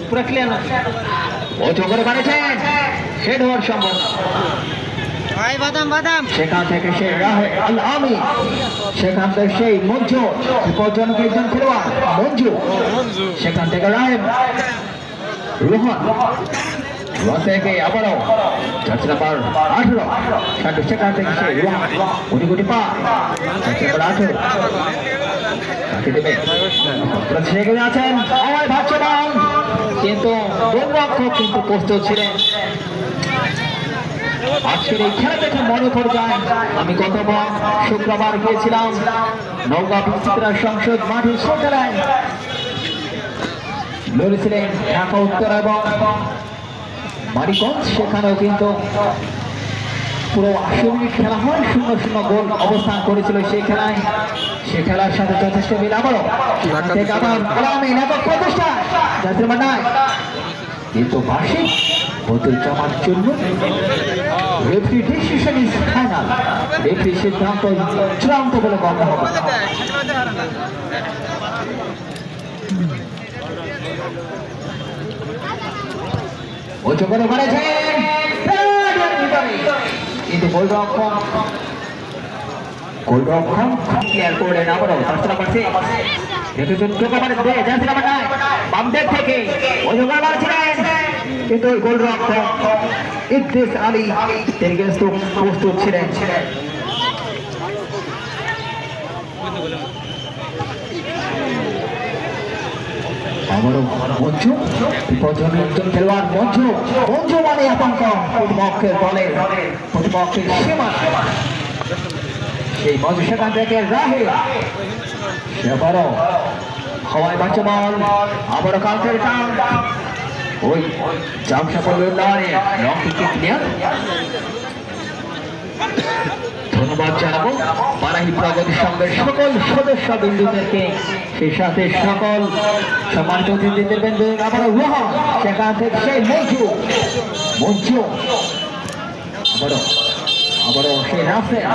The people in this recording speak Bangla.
পুরো ক্লিয়ার না ও চোখের বাড়িছেন হেড হওয়ার সম্ভাবনা ভাই বাদাম বাদাম সেখান থেকে সেই রাহে আল আমি সেখান থেকে সেই মঞ্জু বিপজ্জনক একজন খেলোয়াড় মঞ্জু সেখান থেকে রাহেব রোহন রোহন থেকে আবারও জার্সি নাম্বার 18 সাথে সেখান থেকে সেই রোহন কোটি কোটি পা জার্সি নাম্বার 18 কাকে দেবে সেখানে আছেন আমার ভাচ্যবান কিন্তু গোলরক্ষক কিন্তু প্রস্তুত ছিলেন আজকের এই খেলা দেখে মনে পড়ে যায় আমি গতবার শুক্রবার গিয়েছিলাম নওগাঁ বিচিত্রা সংসদ মাঠে সে খেলায় লড়েছিলেন ঢাকা উত্তর এবং মানিকগঞ্জ সেখানেও কিন্তু পুরো 80 মিনিট খেলা হয় 0-0 গোল অবস্থান করেছিল সেই খেলায় সে খেলার সাথে যথেষ্ট মিল আবারও প্রতিষ্ঠা জাতীয় মানায় কিন্তু বার্ষিক বোতল জমার জন্য referee decision is final referee সিদ্ধান্ত চূড়ান্ত বলে গণ্য হবে ও চোখে মারেছেন কিন্তু গোলরক্ষক ক্লিয়ার করলেন আবারও রাস্তা পাশে বাম দিক থেকে ও চোখে মারছিলেন কিন্তু গোলরক্ষক ইদ্রিস আলী তিনি কিন্তু প্রস্তুত ছিলেন আবারও মঞ্জু বিপজ্জনক একজন খেলোয়াড় মঞ্জু মানে আতঙ্ক প্রতিপক্ষের দলের প্রতিপক্ষের সীমা সেই মঞ্জু সেখান থেকে রাহে সে আবারও হওয়ায় বাচ্চা বল আবারও কাউন্টার টান ওই জামশা পড়বে দাঁড়িয়ে লং কিক ক্লিয়ার ধন্যবাদ জানাবো বারাহি প্রগতি সংঘের সকল সদস্য বিন্দুদেরকে সেই সাথে সকল সম্মানিত অতিথিদের বিন্দু আবারও রোহন সেখান থেকে সেই মঞ্জু আবারও সেই রাফেল